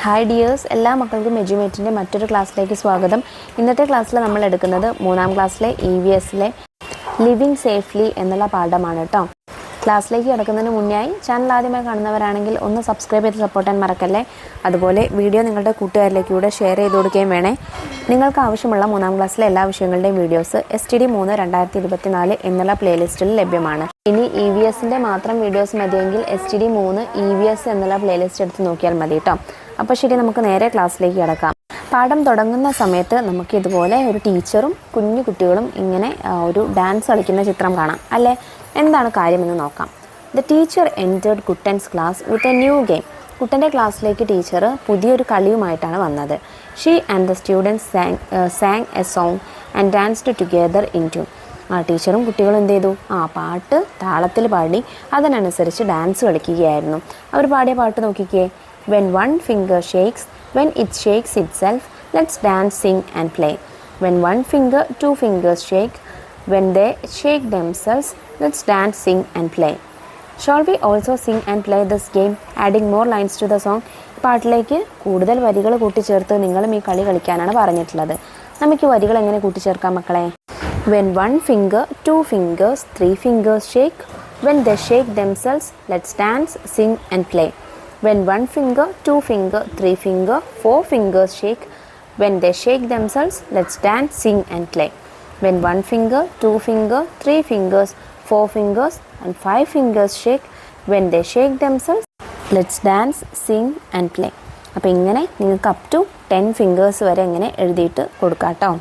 Hi dears, എല്ലാ മക്കൾക്കും എഡ്യൂമേറ്റിൻ്റെ മറ്റൊരു ക്ലാസ്സിലേക്ക് സ്വാഗതം. ഇന്നത്തെ ക്ലാസ്സിൽ നമ്മൾ എടുക്കുന്നത് 3ാം ക്ലാസ്സിലെ EVSലെ ലിവിങ് സേഫ്ലി എന്നുള്ള പാഠമാണ് കേട്ടോ. ക്ലാസ്സിലേക്ക് കിടക്കുന്നതിന് മുന്നായി ചാനൽ ആദ്യമായി കാണുന്നവരാണെങ്കിൽ ഒന്ന് സബ്സ്ക്രൈബ് ചെയ്ത് സപ്പോർട്ട് ചെയ്യാൻ മറക്കല്ലേ. അതുപോലെ വീഡിയോ നിങ്ങളുടെ കൂട്ടുകാരിലേക്ക് കൂടെ ഷെയർ ചെയ്ത് കൊടുക്കുകയും വേണേ. നിങ്ങൾക്ക് ആവശ്യമുള്ള 3ാം ക്ലാസ്സിലെ എല്ലാ വിഷയങ്ങളുടെയും വീഡിയോസ് STD 3 2024 എന്നുള്ള പ്ലേലിസ്റ്റിൽ ലഭ്യമാണ്. ഇനി EVSൻ്റെ മാത്രം വീഡിയോസ് മതിയെങ്കിൽ STD 3 EVS എന്നുള്ള പ്ലേലിസ്റ്റ് എടുത്ത് നോക്കിയാൽ മതി കേട്ടോ. അപ്പോൾ ശരി, നമുക്ക് നേരെ ക്ലാസ്സിലേക്ക് കിടക്കാം. പാഠം തുടങ്ങുന്ന സമയത്ത് നമുക്ക് ഇതുപോലെ ഒരു ടീച്ചറും കുഞ്ഞു കുട്ടികളും ഇങ്ങനെ ഒരു ഡാൻസ് കളിക്കുന്ന ചിത്രം കാണാം അല്ലേ. എന്താണ് കാര്യമെന്ന് നോക്കാം. The teacher entered Kuttan's class with a new game. കുട്ടൻ്റെ ക്ലാസ്സിലേക്ക് ടീച്ചർ പുതിയൊരു കളിയുമായിട്ടാണ് വന്നത്. She and the students sang a song and danced together in tune. ടീച്ചറും കുട്ടികളും എന്ത് ചെയ്തു? പാട്ട് താളത്തിൽ പാടി അതിനനുസരിച്ച് ഡാൻസ് കളിക്കുകയായിരുന്നു. അവർ പാടിയ പാട്ട് നോക്കിക്കേ. When one finger shakes, when it shakes itself, let's dance, sing and play. When one finger, 2 fingers shake, when they shake themselves, let's dance, sing and play. Shall we also sing and play this game, adding more lines to the song? പാട്ടിലേക്ക് കൂടുതൽ വരികൾ കൂട്ടിച്ചേർത്ത് നിങ്ങളും ഈ കളി കളിക്കാനാണ് പറഞ്ഞിട്ടുള്ളത്. നമുക്ക് വരികൾ എങ്ങനെ കൂട്ടിച്ചേർക്കാം മക്കളെ? When one finger, 2 fingers, 3 fingers shake, when they shake themselves, let's dance, sing and play. When one finger, 2 finger, 3 finger, 4 fingers shake, when they shake themselves, let's dance, sing and play. When one finger, 2 finger, 3 fingers, 4 fingers and 5 fingers shake, when they shake themselves, let's dance, sing and play. അപ്പോൾ ഇങ്ങനെ നിങ്ങൾക്ക് up to 10 fingers വരെ ഇങ്ങനെ എഴുതിയിട്ട് കൊടുക്കാം കേട്ടോ.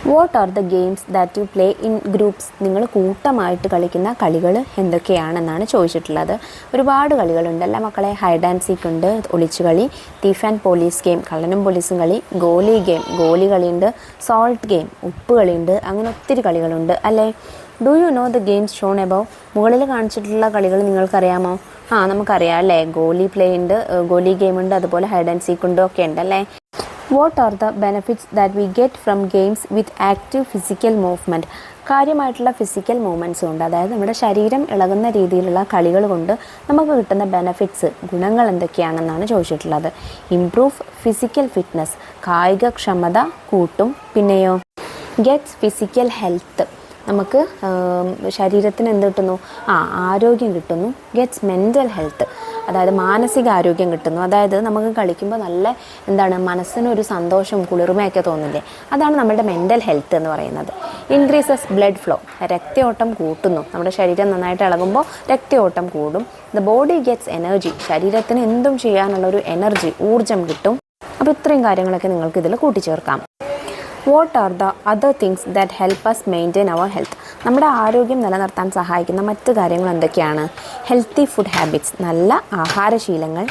What are the games that you play in groups? നിങ്ങൾ കൂട്ടമായിട്ട് കളിക്കുന്ന കളികൾ എന്തൊക്കെയാണെന്നാണ് ചോദിച്ചിട്ടുള്ളത്. ഒരുപാട് കളികളുണ്ട് അല്ലേ മക്കളെ. ഹൈഡ് ആൻഡ് സീക്ക് ഉണ്ട്, ഒളിച്ചുകളി, തീഫ് ആൻഡ് പോലീസ് ഗെയിം, കള്ളനും പോലീസും കളി, ഗോലി ഗെയിം, ഗോലി കളിയുണ്ട്, സോൾട്ട് ഗെയിം, ഉപ്പ് കളിയുണ്ട്, അങ്ങനെ ഒത്തിരി കളികളുണ്ട് അല്ലേ. Do you know the games shown above? മുകളിൽ കാണിച്ചിട്ടുള്ള കളികൾ നിങ്ങൾക്കറിയാമോ? നമുക്കറിയാം അല്ലേ. ഗോലി പ്ലേ ഉണ്ട്, ഗോലി ഗെയിം ഉണ്ട്, അതുപോലെ ഹൈഡ് ആൻഡ് സീക്ക് ഉണ്ട്, ഒക്കെ ഉണ്ട് അല്ലേ. What are the benefits that we get from games with active physical movement? കാര്യമായിട്ടുള്ള ഫിസിക്കൽ മൂവ്മെൻറ്റ്സും ഉണ്ട്. അതായത് നമ്മുടെ ശരീരം ഇളകുന്ന രീതിയിലുള്ള കളികൾ കൊണ്ട് നമുക്ക് കിട്ടുന്ന ബെനഫിറ്റ്സ്, ഗുണങ്ങൾ എന്തൊക്കെയാണെന്നാണ് ചോദിച്ചിട്ടുള്ളത്. ഇംപ്രൂവ് ഫിസിക്കൽ ഫിറ്റ്നസ്, കായികക്ഷമത കൂട്ടും. പിന്നെയോ ഗെറ്റ്സ് ഫിസിക്കൽ ഹെൽത്ത്, നമുക്ക് ശരീരത്തിന് എന്ത് കിട്ടുന്നു? ആരോഗ്യം കിട്ടുന്നു. ഗെറ്റ്സ് മെൻ്റൽ ഹെൽത്ത്, അതായത് മാനസിക ആരോഗ്യം കിട്ടുന്നു. അതായത് നമുക്ക് കളിക്കുമ്പോൾ നല്ല മനസ്സിനൊരു സന്തോഷം കുളിർമയൊക്കെ തോന്നില്ലേ, അതാണ് നമ്മുടെ മെൻ്റൽ ഹെൽത്ത് എന്ന് പറയുന്നത്. ഇൻക്രീസസ് ബ്ലഡ് ഫ്ലോ, രക്തയോട്ടം കൂട്ടുന്നു. നമ്മുടെ ശരീരം നന്നായിട്ട് ഇളകുമ്പോൾ രക്തയോട്ടം കൂടും. ദ ബോഡി ഗെറ്റ്സ് എനർജി, ശരീരത്തിന് എന്തും ചെയ്യാനുള്ളൊരു എനർജി, ഊർജ്ജം കിട്ടും. അപ്പോൾ ഇത്രയും കാര്യങ്ങളൊക്കെ നിങ്ങൾക്ക് ഇതിൽ കൂട്ടിച്ചേർക്കാം. What are the other things that help us maintain our health? നമ്മുടെ ആരോഗ്യം നിലനിർത്താൻ സഹായിക്കുന്ന മറ്റ് കാര്യങ്ങൾ എന്തൊക്കെയാണ്? ഹെൽത്തി ഫുഡ് ഹാബിറ്റ്സ്, നല്ല ആഹാരശീലങ്ങൾ,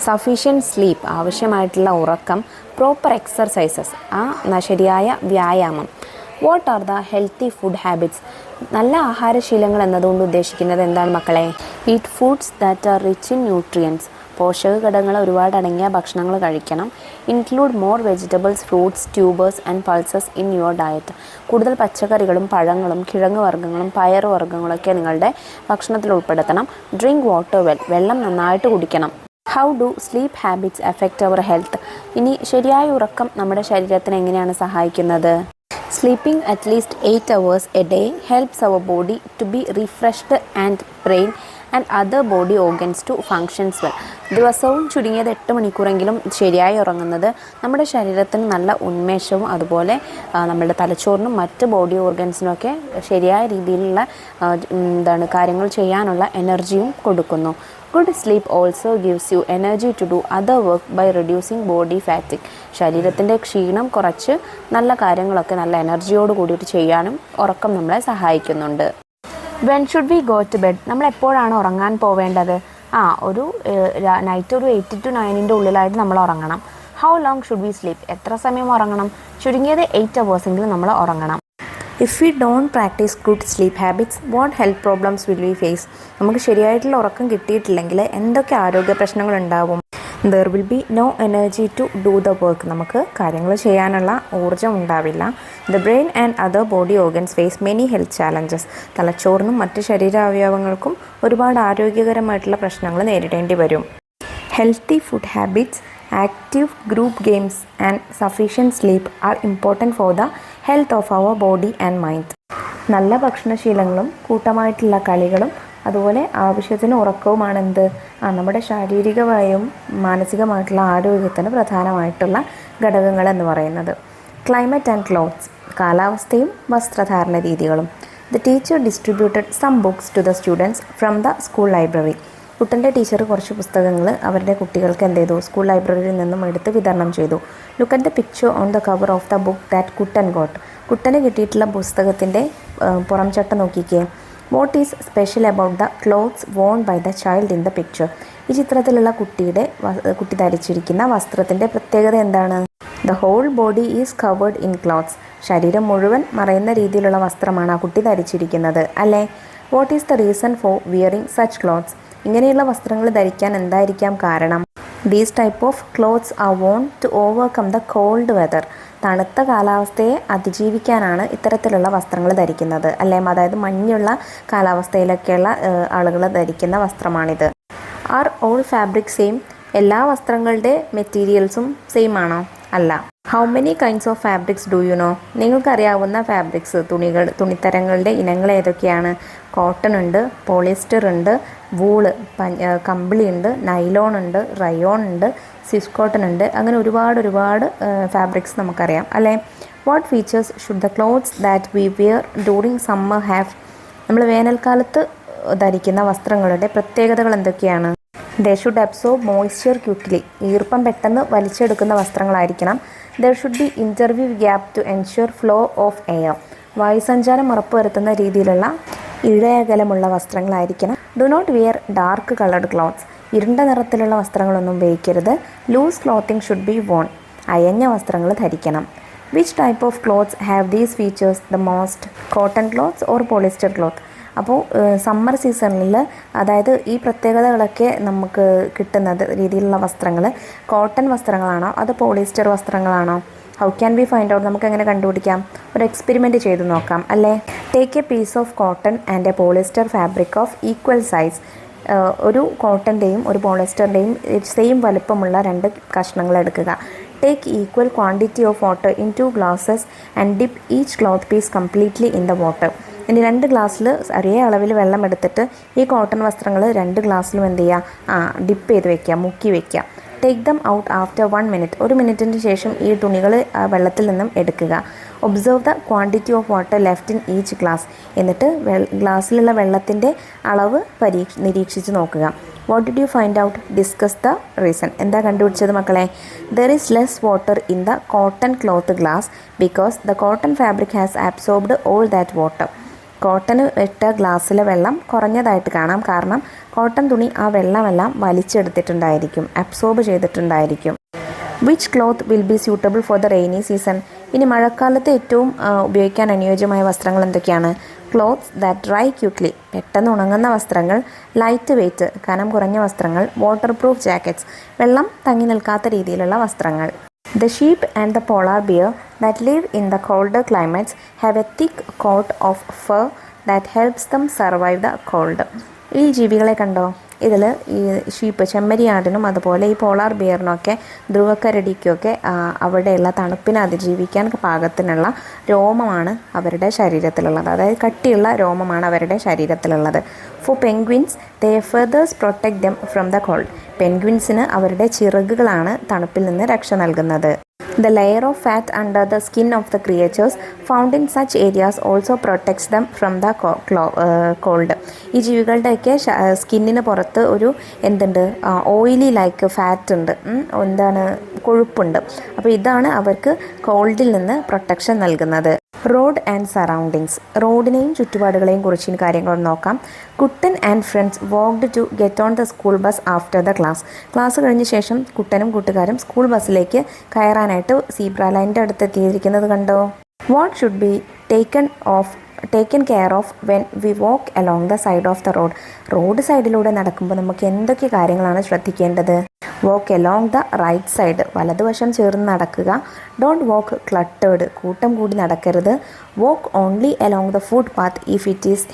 സഫീഷ്യൻറ്റ് സ്ലീപ്പ്, ആവശ്യമായിട്ടുള്ള ഉറക്കം, പ്രോപ്പർ എക്സർസൈസസ്, ശരിയായ വ്യായാമം. What are the healthy food habits? നല്ല ആഹാരശീലങ്ങൾ എന്നതുകൊണ്ട് ഉദ്ദേശിക്കുന്നത് എന്താണ് മക്കളെ? Eat foods that are rich in nutrients, പോഷക ഘടകങ്ങൾ ഒരുപാട് അടങ്ങിയ ഭക്ഷണങ്ങൾ കഴിക്കണം. Include more vegetables, fruits, tubers and pulses in your diet. കൂടുതൽ പച്ചക്കറികളും പഴങ്ങളും കിഴങ്ങ് വർഗ്ഗങ്ങളും പയർ വർഗ്ഗങ്ങളൊക്കെ നിങ്ങളുടെ ഭക്ഷണത്തിൽ ഉൾപ്പെടുത്തണം. ഡ്രിങ്ക് വാട്ടർ വെൽ, വെള്ളം നന്നായിട്ട് കുടിക്കണം. How do sleep habits effect our health? ഇനി ശരിയായ ഉറക്കം നമ്മുടെ ശരീരത്തിന് എങ്ങനെയാണ് സഹായിക്കുന്നത്? Sleeping at least 8 hours a day helps our body to be refreshed and brain and other body organs to functions well. ദിവസവും ചുരുങ്ങിയത് 8 മണിക്കൂറെങ്കിലും ശരിയായി ഉറങ്ങുന്നത് നമ്മുടെ ശരീരത്തിന് നല്ല ഉന്മേഷവും അതുപോലെ നമ്മുടെ തലച്ചോറിനും മറ്റ് ബോഡി ഓർഗൻസിനൊക്കെ ശരിയായ രീതിയിലുള്ള കാര്യങ്ങൾ ചെയ്യാനുള്ള എനർജിയും കൊടുക്കുന്നു. Good sleep also gives you energy to do other work by reducing body fatigue. ശരീരത്തിൻ്റെ ക്ഷീണം കുറച്ച് നല്ല കാര്യങ്ങളൊക്കെ നല്ല എനർജിയോട് കൂടിയിട്ട് ചെയ്യാനും ഉറക്കം നമ്മളെ സഹായിക്കുന്നുണ്ട്. When should we go to bed? നമ്മൾ എപ്പോഴാണ് ഉറങ്ങാൻ പോവേണ്ടത്? ഒരു നൈറ്റ് ഒരു 8 to 9 ഉള്ളിലായിട്ട് നമ്മൾ ഉറങ്ങണം. How long should we sleep? എത്ര സമയം ഉറങ്ങണം? ചുരുങ്ങിയത് 8 hours എങ്കിലും നമ്മൾ ഉറങ്ങണം. If we don't practice good sleep habits, what health problems will we face? നമുക്ക് ശരിയായിട്ടുള്ള ഉറക്കം കിട്ടിയിട്ടില്ലെങ്കിൽ എന്തൊക്കെ ആരോഗ്യ പ്രശ്നങ്ങൾ ഉണ്ടാവും? There will be no energy to do the work. നമുക്ക് കാര്യങ്ങൾ ചെയ്യാനുള്ള ഊർജ്ജം ഉണ്ടാവില്ല. The brain and other body organs face many health challenges. തലച്ചോറിനും മറ്റ് ശരീരാവയവങ്ങൾക്കും ഒരുപാട് ആരോഗ്യകരമായിട്ടുള്ള പ്രശ്നങ്ങൾ നേരിടേണ്ടി വരും. Healthy food habits Active group games and sufficient sleep are important for the health of our body and mind. നല്ല ഭക്ഷണശീലങ്ങളും കൂട്ടമായിട്ടുള്ള കളികളും അതുപോലെ ആവശ്യത്തിന് ഉറക്കവുമാണ് നമ്മുടെ ശാരീരികമായും മാനസികമായിട്ടുള്ള ആരോഗ്യത്തിന് പ്രധാനമായിട്ടുള്ള ഘടകങ്ങൾ എന്ന് പറയുന്നത്. ക്ലൈമറ്റ് ആൻഡ് ക്ലോത്ത്സ്, കാലാവസ്ഥയും വസ്ത്രധാരണ രീതികളും. The teacher distributed some books to the students from the school library. കുട്ടൻ്റെ ടീച്ചർ കുറച്ച് പുസ്തകങ്ങൾ അവരുടെ കുട്ടികൾക്ക് എന്ത് ചെയ്തു, സ്കൂൾ ലൈബ്രറിയിൽ നിന്നും എടുത്ത് വിതരണം ചെയ്തു. Look at the picture on the cover of the book that Kuttan got. കുട്ടന് കിട്ടിയിട്ടുള്ള പുസ്തകത്തിൻ്റെ പുറം ചട്ട നോക്കിക്കേ. What is special about the clothes worn by the child in the picture. ഈ ചിത്രത്തിലുള്ള കുട്ടി ധരിച്ചിരിക്കുന്ന വസ്ത്രത്തിൻ്റെ പ്രത്യേകത എന്താണ്? The whole body is covered in clothes. ശരീരം മുഴുവൻ മറയുന്ന രീതിയിലുള്ള വസ്ത്രമാണ് ആ കുട്ടി ധരിച്ചിരിക്കുന്നത് അല്ലേ? What is the reason for wearing such clothes. ഇങ്ങനെയുള്ള വസ്ത്രങ്ങൾ ധരിക്കാൻ എന്തായിരിക്കാം കാരണം? These type of clothes are worn to overcome the cold weather. തണുത്ത കാലാവസ്ഥയെ അതിജീവിക്കാനാണ് ഇത്തരത്തിലുള്ള വസ്ത്രങ്ങൾ ധരിക്കുന്നത് അല്ലേ? അതായത് മഞ്ഞുള്ള കാലാവസ്ഥയിലൊക്കെയുള്ള ആളുകൾ ധരിക്കുന്ന വസ്ത്രമാണിത്. Are all fabric same. എല്ലാ വസ്ത്രങ്ങളുടെ മെറ്റീരിയൽസും സെയിം ആണോ? അല്ല. How many kinds of fabrics do you know. നിങ്ങൾക്കറിയാവുന്ന ഫാബ്രിക്സ്, തുണിത്തരങ്ങളുടെ ഇനങ്ങൾ ഏതൊക്കെയാണ്? കോട്ടൺ ഉണ്ട്, പോളിസ്റ്റർ ഉണ്ട്, വൂള് കമ്പിളി ഉണ്ട്, നൈലോൺ ഉണ്ട്, റയോൺ ഉണ്ട്, സ്വിസ് കോട്ടൺ ഉണ്ട്. അങ്ങനെ ഒരുപാട് ഫാബ്രിക്സ് നമുക്കറിയാം അല്ലേ? What features should the clothes that we wear during summer have. നമ്മൾ വേനൽക്കാലത്ത് ധരിക്കുന്ന വസ്ത്രങ്ങളുടെ പ്രത്യേകതകൾ എന്തൊക്കെയാണ്? They should absorb moisture quickly. ഈർപ്പം പെട്ടെന്ന് വലിച്ചെടുക്കുന്ന വസ്ത്രങ്ങളായിരിക്കണം. There should be interweave gap to ensure flow of air. വായുസഞ്ചാരം ഉറപ്പുവരുത്തുന്ന രീതിയിലുള്ള ഇഴയകലമുള്ള വസ്ത്രങ്ങളായിരിക്കണം. Do not wear dark coloured clothes. ഇരുണ്ട നിറത്തിലുള്ള വസ്ത്രങ്ങളൊന്നും ഉപയോഗിക്കരുത്. Loose clothing should be worn. അയഞ്ഞ വസ്ത്രങ്ങൾ ധരിക്കണം. Which type of clothes have these features the most? Cotton clothes or polyester cloth. അപ്പോൾ സമ്മർ സീസണിൽ അതായത് ഈ പ്രത്യേകതകളൊക്കെ നമുക്ക് കിട്ടുന്നത് രീതിയിലുള്ള വസ്ത്രങ്ങൾ കോട്ടൺ വസ്ത്രങ്ങളാണോ അതോ പോളിസ്റ്റർ വസ്ത്രങ്ങളാണോ? How can be find out. നമുക്ക് എങ്ങനെ കണ്ടുപിടിക്കാം? ഒരു എക്സ്പെരിമെൻറ്റ് ചെയ്ത് നോക്കാം അല്ലേ? Take a piece of cotton and a polyester fabric of equal size. ഒരു കോട്ടൻ്റെയും ഒരു പോളിസ്റ്ററിൻ്റെയും സെയിം വലുപ്പമുള്ള 2 കഷ്ണങ്ങൾ എടുക്കുക. Take equal quantity of water in 2 glasses and dip each cloth piece completely in the water. ഇനി 2 ഗ്ലാസ്സിൽ ഒരേ അളവിൽ വെള്ളം എടുത്തിട്ട് ഈ കോട്ടൺ വസ്ത്രങ്ങൾ 2 ഗ്ലാസ്സിലും എന്ത് ചെയ്യുക? ഡിപ്പ് ചെയ്ത് വെക്കുക, മുക്കി വെക്കുക. Take them out after 1 minute. 1 മിനിറ്റിന് ശേഷം ഈ തുണികൾ വെള്ളത്തിൽ നിന്നും എടുക്കുക. Observe the quantity of water left in each glass. എന്നിട്ട് ഗ്ലാസ്സിലുള്ള വെള്ളത്തിൻ്റെ അളവ് നിരീക്ഷിച്ച് നോക്കുക. What did you find out? Discuss the reason. എന്താ കണ്ടുപിടിച്ചത് മക്കളെ? There is less water in the cotton cloth glass because the cotton fabric has absorbed all that water. കോട്ടന് ഇട്ട ഗ്ലാസ്സിലെ വെള്ളം കുറഞ്ഞതായിട്ട് കാണാം. കാരണം കോട്ടൺ തുണി ആ വെള്ളമെല്ലാം വലിച്ചെടുത്തിട്ടുണ്ടായിരിക്കും, അബ്സോർബ് ചെയ്തിട്ടുണ്ടായിരിക്കും. Which cloth will be suitable for the rainy season. ഇനി മഴക്കാലത്ത് ഏറ്റവും ഉപയോഗിക്കാൻ അനുയോജ്യമായ വസ്ത്രങ്ങൾ എന്തൊക്കെയാണ്? Clothes that dry quickly. പെട്ടെന്ന് ഉണങ്ങുന്ന വസ്ത്രങ്ങൾ. ലൈറ്റ് വെയ്റ്റ്, കനം കുറഞ്ഞ വസ്ത്രങ്ങൾ. Waterproof jackets. വെള്ളം തങ്ങി നിൽക്കാത്ത രീതിയിലുള്ള വസ്ത്രങ്ങൾ. The sheep and the polar bear that live in the colder climates have a thick coat of fur that helps them survive the cold. ഈ ജീവികളെ കണ്ടോ? ഇതിൽ ഈ ഷീപ്പ്, ചെമ്മരിയാടിനും അതുപോലെ ഈ പോളാർ ബിയറിനൊക്കെ ധ്രുവക്കരടിക്കൊക്കെ അവിടെയുള്ള തണുപ്പിനെ അതിജീവിക്കാൻ പാകത്തിനുള്ള രോമമാണ് അവരുടെ ശരീരത്തിലുള്ളത്. അതായത് കട്ടിയുള്ള രോമമാണ് അവരുടെ ശരീരത്തിലുള്ളത്. For penguins they feathers protect them from the cold. പെൻഗ്വിൻസിന് അവരുടെ ചിറകുകളാണ് തണുപ്പിൽ നിന്ന് രക്ഷ നൽകുന്നത്. The layer of fat under the skin of the creatures found in such areas also protects them from the cold. ഈ ജീവികളുടെയൊക്കെ സ്കിന്നിന് പുറത്ത് ഒരു എന്തുണ്ട്? ഓയിലി ലൈക്ക് ഫാറ്റ് ഉണ്ട്, കൊഴുപ്പുണ്ട്. അപ്പോൾ ഇതാണ് അവർക്ക് കോൾഡിൽ നിന്ന് പ്രൊട്ടക്ഷൻ നൽകുന്നത്. Road and surroundings. റോഡിനെയും ചുറ്റുപാടുകളെയും കുറിച്ച് കാര്യങ്ങൾ നോക്കാം. Kuttan and friends walked to get on the school bus after the class. Class കഴിഞ്ഞ ശേഷം കുട്ടനും കൂട്ടുകാരും സ്കൂൾ ബസ്സിലേക്ക് കയറാനായിട്ട് സീബ്ര ലൈനിൻ്റെ അടുത്ത് എത്തിയിരിക്കുന്നത് കണ്ടോ? What should be taken care of when we walk along the side of the road. Road സൈഡിലൂടെ നടക്കുമ്പോൾ നമുക്ക് എന്തൊക്കെ കാര്യങ്ങളാണ് ശ്രദ്ധിക്കേണ്ടത്? Walk along the right side, വലതുവശം ചേർന്ന് നടക്കുക. ഡോണ്ട് വാക്ക് ക്ലട്ടേഡ്, കൂട്ടം കൂടി നടക്കരുത്. Walk only along the footpath if it is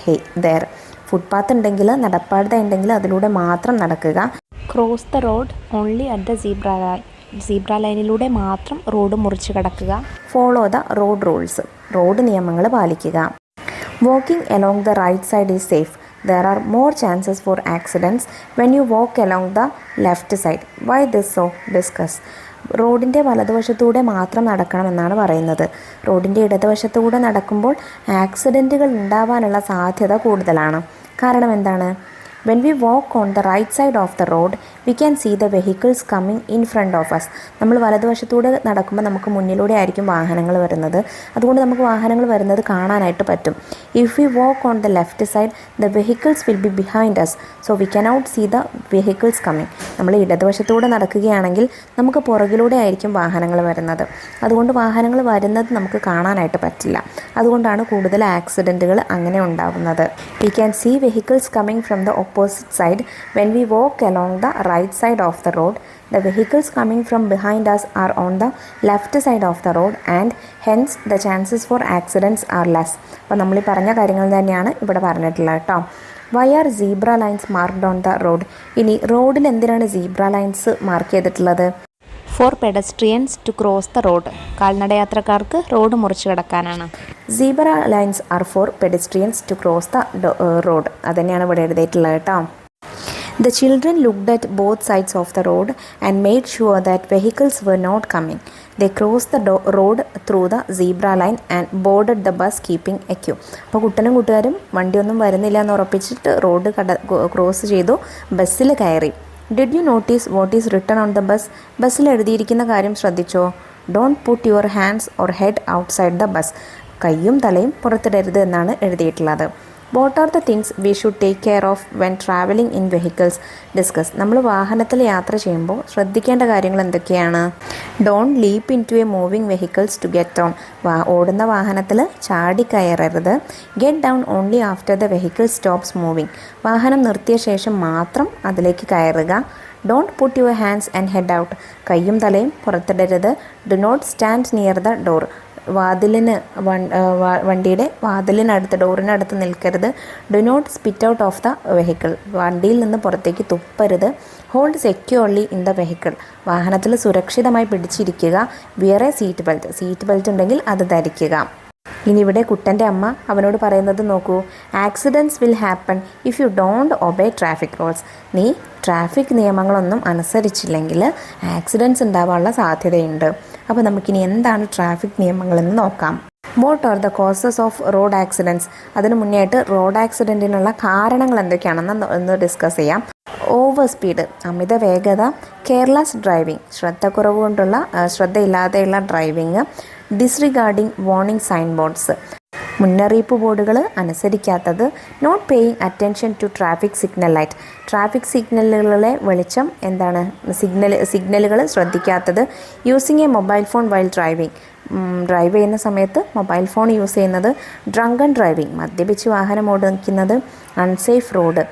there. Footpath ഉണ്ടെങ്കിൽ, നടപ്പാത ഉണ്ടെങ്കിൽ അതിലൂടെ മാത്രം നടക്കുക. Cross the road only at the zebra line. Zebra ലൈനിലൂടെ മാത്രം റോഡ് മുറിച്ച് കടക്കുക. Follow the road rules. Road നിയമങ്ങൾ പാലിക്കുക. Walking along the right side is safe. There are more chances for accidents when you walk along the left side. Why this so? Discuss. റോഡിൻ്റെ വലതുവശത്തൂടെ മാത്രം നടക്കണമെന്നാണ് പറയുന്നത്. റോഡിൻ്റെ ഇടതുവശത്തൂടെ നടക്കുമ്പോൾ ആക്സിഡൻറ്റുകൾ ഉണ്ടാവാനുള്ള സാധ്യത കൂടുതലാണ്. കാരണം എന്താണ്? When we walk on the right side of the road, we can see the vehicles coming in front of us. നമ്മൾ വലതുവശത്തൂടെ നടക്കുമ്പോൾ നമുക്ക് മുന്നിലൂടെ ആയിരിക്കും വാഹനങ്ങൾ വരുന്നത്. അതുകൊണ്ട് നമുക്ക് വാഹനങ്ങൾ വരുന്നത് കാണാനായിട്ട് പറ്റും. If we walk on the left side, the vehicles will be behind us, so we cannot see the vehicles coming. നമ്മൾ ഇടതുവശത്തൂടെ നടക്കുകയാണെങ്കിൽ നമുക്ക് പുറകിലൂടെ ആയിരിക്കും വാഹനങ്ങൾ വരുന്നത്. അതുകൊണ്ട് വാഹനങ്ങൾ വരുന്നത് നമുക്ക് കാണാനായിട്ട് പറ്റില്ല. അതുകൊണ്ടാണ് കൂടുതൽ ആക്സിഡൻറ്റുകൾ അങ്ങനെ ഉണ്ടാകുന്നത്. We can see vehicles coming from the opposite side when we walk along the right side of the road. The vehicles coming from behind us are on the left side of the road and hence the chances for accidents are less. അപ്പോൾ നമ്മൾ ഈ പറഞ്ഞ കാര്യങ്ങൾ തന്നെയാണ് ഇവിടെ പറഞ്ഞിട്ടുള്ളത് കേട്ടോ. Why are zebra lines marked on the road? ഇനി റോഡിൽ എന്തിനാണ് സീബ്ര ലൈൻസ് മാർക്ക് ചെയ്തിട്ടുള്ളത്? For pedestrians to cross the road. കാൽനടയാത്രക്കാർക്ക് റോഡ് മുറിച്ച് കടക്കാനാണ്. Zebra lines are for pedestrians to cross the road. അതന്നെയാണ് ഇവിടെ എഴുതിയിട്ടുള്ളത് കേട്ടോ. The children looked at both sides of the road and made sure that vehicles were not coming. They crossed the road through the zebra line and boarded the bus keeping a queue. അപ്പോൾ കുട്ടനും കൂട്ടുകാരും വണ്ടിയൊന്നും വരുന്നില്ല എന്ന് ഉറപ്പിച്ചിട്ട് road cross ചെയ്തു, ബസ്സിൽ കയറി. Did you notice what is written on the bus? ബസ്സിൽ എഴുതിയിരിക്കുന്ന കാര്യം ശ്രദ്ധിച്ചോ? Don't put your hands or head outside the bus. കയ്യും തലയും പുറത്തിടരുത് എന്നാണ് എഴുതിയിട്ടുള്ളത്. What are the things we should take care of when traveling in vehicles? Discuss. നമ്മൾ വാഹനത്തിൽ യാത്ര ചെയ്യുമ്പോൾ ശ്രദ്ധിക്കേണ്ട കാര്യങ്ങൾ എന്തൊക്കെയാണ്? Don't leap into a moving vehicles to get on. ഓടുന്ന വാഹനത്തിൽ ചാടിക്കയറരുത്. Get down only after the vehicle stops moving. വാഹനം നിർത്തിയ ശേഷം മാത്രം അതിലേക്ക് കയറുക. Don't put your hands and head out. കയ്യും തലയും പുറത്തിടരുത്. Do not stand near the door. വണ്ടിയുടെ വാതിലിനടുത്ത് ഡോറിനടുത്ത് നിൽക്കരുത്. Do not spit out of the vehicle. വണ്ടിയിൽ നിന്ന് പുറത്തേക്ക് തുപ്പരുത്. Hold securely in the vehicle. വാഹനത്തിൽ സുരക്ഷിതമായി പിടിച്ചിരിക്കുക. Wear a seat belt. Seat belt ഉണ്ടെങ്കിൽ അത് ധരിക്കുക. ഇനി ഇവിടെ കുട്ടൻ്റെ അമ്മ അവനോട് പറയുന്നത് നോക്കൂ. Accidents will happen if you don't obey traffic rules. നീ ട്രാഫിക് നിയമങ്ങളൊന്നും അനുസരിച്ചില്ലെങ്കിൽ ആക്സിഡൻറ്റ്സ് ഉണ്ടാവാനുള്ള സാധ്യതയുണ്ട്. അപ്പോൾ നമുക്കിനി എന്താണ് ട്രാഫിക് നിയമങ്ങളെന്ന് നോക്കാം. What are the causes off road accidents? അതിന് മുന്നേ ആയിട്ട് റോഡ് ആക്സിഡൻറ്റിനുള്ള കാരണങ്ങൾ എന്തൊക്കെയാണെന്ന് ഒന്ന് ഡിസ്കസ് ചെയ്യാം. ഓവർ സ്പീഡ്, അമിത വേഗത. കെയർലെസ് ഡ്രൈവിംഗ്, ശ്രദ്ധയില്ലാതെയുള്ള driving. Disregarding warning sign boards, മുന്നറിയിപ്പ് ബോർഡുകൾ അനുസരിക്കാത്തത്. Not paying attention to traffic signal light, traffic സിഗ്നലുകളിലെ വെളിച്ചം എന്താണ് സിഗ്നലുകൾ ശ്രദ്ധിക്കാത്തത്. Using a mobile phone while driving, drive ചെയ്യുന്ന സമയത്ത് മൊബൈൽ ഫോൺ യൂസ് ചെയ്യുന്നത്. ഡ്രങ്കൺ ഡ്രൈവിംഗ്, മദ്യപിച്ച് വാഹനം ഓടിക്കുന്നത്. അൺസേഫ് റോഡ്,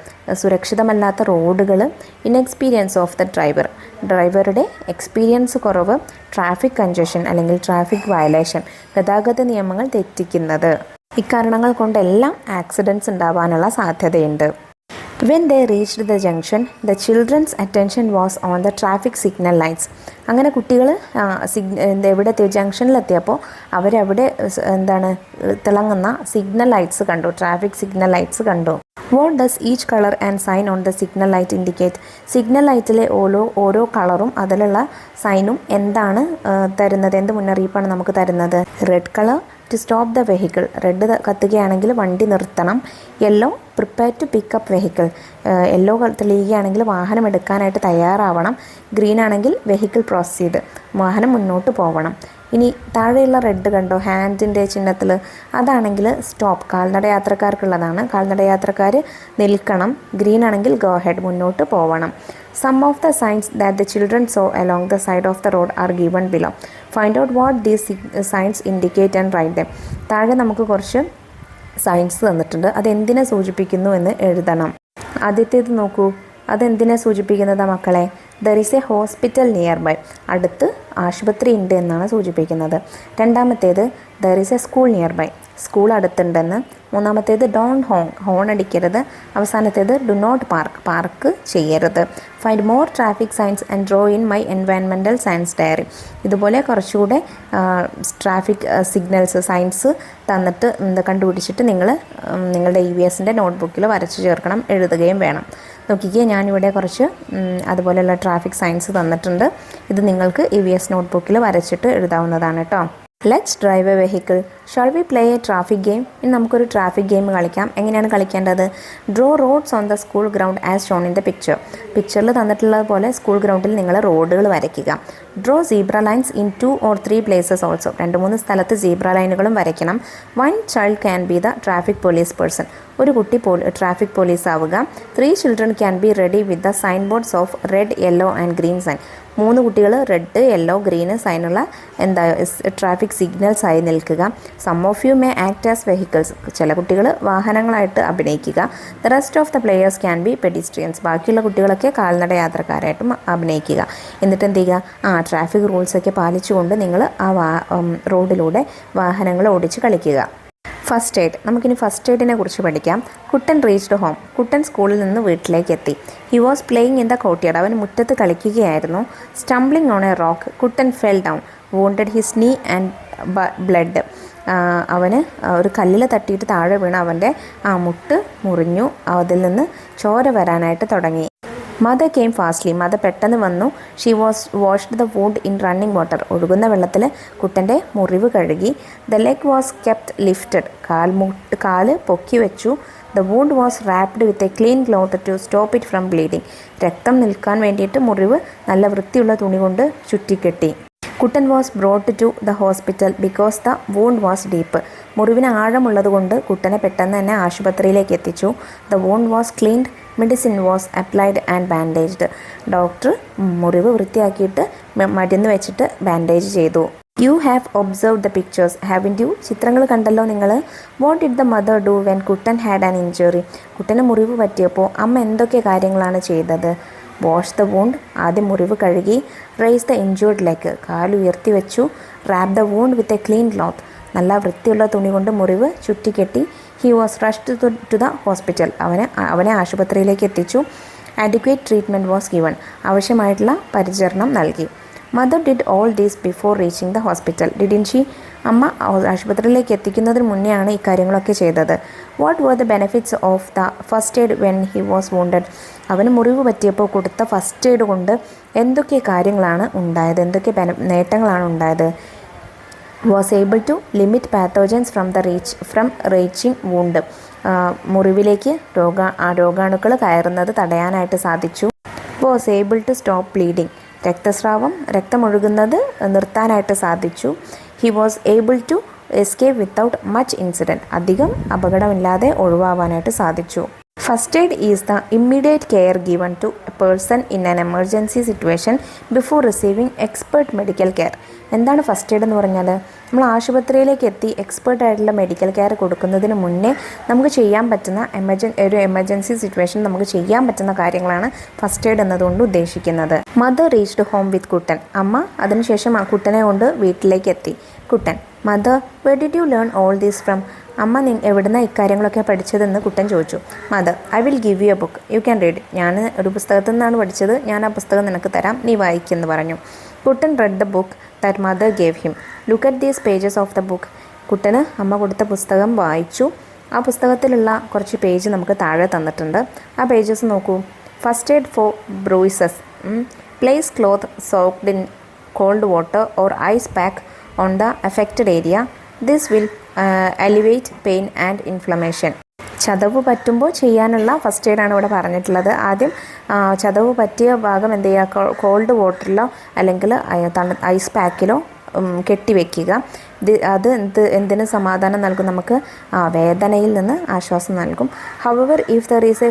സുരക്ഷിതമല്ലാത്ത റോഡുകൾ. ഇൻഎക്സ്പീരിയൻസ് ഓഫ് ദ ഡ്രൈവർ, ഡ്രൈവറുടെ എക്സ്പീരിയൻസ് കുറവ്. ട്രാഫിക് കൺജഷൻ അല്ലെങ്കിൽ ട്രാഫിക് വയലേഷൻ, ഗതാഗത നിയമങ്ങൾ തെറ്റിക്കുന്നത്. ഇക്കാരണങ്ങൾ കൊണ്ടെല്ലാം ആക്സിഡൻറ്റ്സ് ഉണ്ടാവാനുള്ള സാധ്യതയുണ്ട്. When they reached the junction, the children's attention was on the traffic signal lights. അങ്ങനെ കുട്ടികൾ എവിടെ ജംഗ്ഷനിലെത്തിയപ്പോൾ അവരവിടെ തിളങ്ങുന്ന സിഗ്നൽ ലൈറ്റ്സ് കണ്ടു, ട്രാഫിക് സിഗ്നൽ ലൈറ്റ്സ് കണ്ടു. What does each colour and sign on the signal light indicate? Signal ലൈറ്റിലെ ഓരോ കളറും അതിലുള്ള സൈനും എന്താണ് തരുന്നത്, എന്ത് മുന്നറിയിപ്പാണ് നമുക്ക് തരുന്നത്? Red colour to stop the vehicle, red കത്തുകയാണെങ്കിൽ വണ്ടി നിർത്തണം. Yellow prepare to pick up vehicle, yellow തെളിയുകയാണെങ്കിൽ വാഹനം എടുക്കാനായിട്ട് തയ്യാറാവണം. ഗ്രീൻ ആണെങ്കിൽ വെഹിക്കിൾ പ്രൊസീഡ്, വാഹനം മുന്നോട്ട് പോകണം. ഇനി താഴെയുള്ള റെഡ് കണ്ടോ, ഹാൻഡിൻ്റെ ചിഹ്നത്തിൽ, അതാണെങ്കിൽ സ്റ്റോപ്പ്, കാൽനടയാത്രക്കാർക്കുള്ളതാണ്. കാൽനടയാത്രക്കാർ നിൽക്കണം. ഗ്രീൻ ആണെങ്കിൽ ഗോ ഹെഡ്, മുന്നോട്ട് പോകണം. Some of the signs that the children saw along the side of the road are given below. Find out what these signs indicate and write them. താഴെ നമുക്ക് കുറച്ച് സൈൻസ് തന്നിട്ടുണ്ട്, അതെന്തിനെ സൂചിപ്പിക്കുന്നു എന്ന് എഴുതണം. ആദ്യത്തേത് നോക്കൂ, അതെന്തിനെ സൂചിപ്പിക്കുന്നതാ മക്കളെ? There is a hospital nearby. അടുത്ത് ആശുപത്രി ഉണ്ട് എന്നാണ് സൂചിപ്പിക്കുന്നത്. രണ്ടാമത്തേത് there is a school nearby. School അടുത്തുണ്ടെന്ന്. മൂന്നാമത്തേത് ഡോണ്ട് ഹോൺ അടിക്കരുത്. അവസാനത്തേത് ഡു നോട്ട് പാർക്ക് ചെയ്യരുത്. Find more traffic science and draw in my environmental science diary. ഇതുപോലെ കുറച്ചുകൂടെ ട്രാഫിക് സിഗ്നൽസ് സയൻസ് തന്നിട്ട് കണ്ടുപിടിച്ചിട്ട് നിങ്ങൾ നിങ്ങളുടെ EVSൻ്റെ നോട്ട്ബുക്കിൽ വരച്ച് ചേർക്കണം, എഴുതുകയും വേണം. നോക്കിക്കേ, ഞാനിവിടെ കുറച്ച് അതുപോലെയുള്ള ട്രാഫിക് സയൻസ് തന്നിട്ടുണ്ട്. ഇത് നിങ്ങൾക്ക് EVS നോട്ട്ബുക്കിൽ വരച്ചിട്ട് എഴുതാവുന്നതാണ് കേട്ടോ. Let's drive a vehicle. Shall we play a traffic game? ഇനി നമുക്കൊരു ട്രാഫിക് ഗെയിം കളിക്കാം. എങ്ങനെയാണ് കളിക്കേണ്ടത്? Draw roads on the school ground as shown in the picture. പിക്ചറിൽ തന്നിട്ടുള്ളത് പോലെ സ്കൂൾ ഗ്രൗണ്ടിൽ നിങ്ങൾ റോഡുകൾ വരയ്ക്കുക. Draw zebra lines in 2 or 3 places also. 2-3 സ്ഥലത്ത് സീബ്ര ലൈനുകളും വരയ്ക്കണം. 1 child can be the traffic police person. ഒരു കുട്ടി ട്രാഫിക് പോലീസ് ആവുക. 3 children can be ready with the sign boards of red, yellow and green sign. 3 കുട്ടികൾ red, yellow, green സൈനുള്ള traffic signals ആയി നിൽക്കുക. Some of you may act as vehicles. ചില കുട്ടികൾ വാഹനങ്ങളായിട്ട് അഭിനയിക്കുക. The rest of the players can be pedestrians. ബാക്കിയുള്ള കുട്ടികളൊക്കെ കാൽനട യാത്രക്കാരായിട്ടും അഭിനയിക്കുക. എന്നിട്ട് എന്ത് ചെയ്യുക? ട്രാഫിക് റൂൾസൊക്കെ പാലിച്ചുകൊണ്ട് നിങ്ങൾ റോഡിലൂടെ വാഹനങ്ങൾ ഓടിച്ച് കളിക്കുക. First aid. നമുക്കിനി ഫസ്റ്റ് എയ്ഡിനെ കുറിച്ച് പഠിക്കാം. കുട്ടൻ റീച്ച്ഡ് ഹോം. കുട്ടൻ സ്കൂളിൽ നിന്ന് വീട്ടിലേക്ക് എത്തി. He was playing in the courtyard. അവൻ മുറ്റത്ത് കളിക്കുകയായിരുന്നു. Stumbling on a rock Kuttan fell down. Wounded his knee and blood. അവന് ഒരു കല്ലിൽ തട്ടിയിട്ട് താഴെ വീണ് അവൻ്റെ മുട്ട് മുറിഞ്ഞു. അതിൽ നിന്ന് ചോര വരാനായിട്ട് തുടങ്ങി. Mother came fastly. മദർ പെട്ടെന്ന് വന്നു. She washed the wound in running water. ഒഴുകുന്ന വെള്ളത്തിൽ കുട്ടൻ്റെ മുറിവ് കഴുകി. The leg was kept lifted. കാല് പൊക്കി വെച്ചു. The wound was wrapped with a clean cloth to stop it from bleeding. രക്തം നിൽക്കാൻ വേണ്ടിയിട്ട് മുറിവ് നല്ല വൃത്തിയുള്ള തുണി കൊണ്ട് ചുറ്റിക്കെട്ടി. Kuttan was brought to the hospital because the wound was deep. മുറിവിന് ആഴമുള്ളത് കൊണ്ട് കുട്ടനെ പെട്ടെന്ന് തന്നെ ആശുപത്രിയിലേക്ക് എത്തിച്ചു. The wound was cleaned. Medicine was applied and bandaged. Doctor മുറിവ് വൃത്തിയാക്കിയിട്ട് മരുന്ന് വെച്ചിട്ട് ബാൻഡേജ് ചെയ്തു. You have observe the pictures haven't you? ചിത്രങ്ങൾ കണ്ടല്ലോ നിങ്ങൾ. What did the mother do when Kuttan had an injury? കുട്ടന് മുറിവ് പറ്റിയപ്പോൾ അമ്മ എന്തൊക്കെ കാര്യങ്ങളാണ് ചെയ്തത്? Wash the wound. ആദ്യം മുറിവ് കഴുകി. Raise the injured leg. കാല് ഉയർത്തി വെച്ചു. Wrap the wound with a clean cloth. നല്ല വൃത്തിയുള്ള തുണി കൊണ്ട് മുറിവ് ചുറ്റിക്കെട്ടി. He was rushed to the hospital. അവനെ ആശുപത്രിയിലേക്ക് എത്തിച്ചു. Adequate treatment was given. ആവശ്യമായിട്ടുള്ള പരിചരണം നൽകി. Mother did all these before reaching the hospital didn't she? അമ്മ ആശുപത്രിയിലേക്ക് എത്തിക്കുന്നതിന് മുന്നെയാണ് ഈ കാര്യങ്ങളൊക്കെ ചെയ്തത്. What were the benefits of the first aid when he was wounded? അവന് മുറിവ് പറ്റിയപ്പോൾ കൊടുത്ത ഫസ്റ്റ് എയ്ഡ് കൊണ്ട് എന്തൊക്കെ കാര്യങ്ങളാണ് ഉണ്ടായത്? എന്തൊക്കെ നേട്ടങ്ങളാണ് ഉണ്ടായത്? Was able to limit pathogens from reaching wound. മുറിവിലേക്ക് രോഗാണുക്കൾ കയറുന്നത് തടയാനായിട്ട് സാധിച്ചു. Was able to stop bleeding. രക്തമൊഴുകുന്നത് നിർത്താനായിട്ട് സാധിച്ചു. He was able to escape without much incident. അധികം അപകടമില്ലാതെ ഒഴിവാവാനായിട്ട് സാധിച്ചു. First aid is the immediate care given to a person in an emergency situation before receiving expert medical care. എന്താണ് first aid എന്ന് പറഞ്ഞാൽ? നമ്മൾ ആശുപത്രിയിലേക്ക് എത്തി എക്സ്പേർട്ടായിട്ടുള്ള മെഡിക്കൽ കെയർ കൊടുക്കുന്നതിന് മുന്നേ നമുക്ക് ചെയ്യാൻ പറ്റുന്ന ഒരു എമർജൻസി സിറ്റുവേഷൻ നമുക്ക് ചെയ്യാൻ പറ്റുന്ന കാര്യങ്ങളാണ് ഫസ്റ്റ് എയ്ഡ് എന്നതുകൊണ്ട് ഉദ്ദേശിക്കുന്നത്. Mother reached home with Kuttan. അമ്മ അതിനുശേഷം ആ കുട്ടനെ കൊണ്ട് വീട്ടിലേക്ക് എത്തി. Kuttan: mother, where did you learn all these from? അമ്മ എവിടുന്ന ഇക്കാര്യങ്ങളൊക്കെ പഠിച്ചതെന്ന് കുട്ടൻ ചോദിച്ചു. Mother: I will give you a book, you can read. ഞാൻ ഒരു പുസ്തകത്തിൽ നിന്നാണ് പഠിച്ചത്, ഞാൻ ആ പുസ്തകം നിനക്ക് തരാം, നീ വായിക്കുമെന്ന് പറഞ്ഞു. Kuttan read the book that mother gave him. Look at these pages of the book. കുട്ടന് അമ്മ കൊടുത്ത പുസ്തകം വായിച്ചു. ആ പുസ്തകത്തിലുള്ള കുറച്ച് പേജ് നമുക്ക് താഴെ തന്നിട്ടുണ്ട്. ആ പേജസ് നോക്കൂ. First aid for bruises. Place cloth soaked in cold water or ice pack on the affected area. This will alleviate pain and inflammation. ചതവ് പറ്റുമ്പോൾ ചെയ്യാനുള്ള ഫസ്റ്റ് എയ്ഡാണ് ഇവിടെ പറഞ്ഞിട്ടുള്ളത്. ആദ്യം ചതവ് പറ്റിയ ഭാഗം എന്ത് ചെയ്യുക, കോൾഡ് വാട്ടറിലോ അല്ലെങ്കിൽ ഐസ് പാക്കിലോ കെട്ടിവെക്കുക. അത് എന്തിന് സമാധാനം നൽകും, നമുക്ക് വേദനയിൽ നിന്ന് ആശ്വാസം നൽകും. However if there is a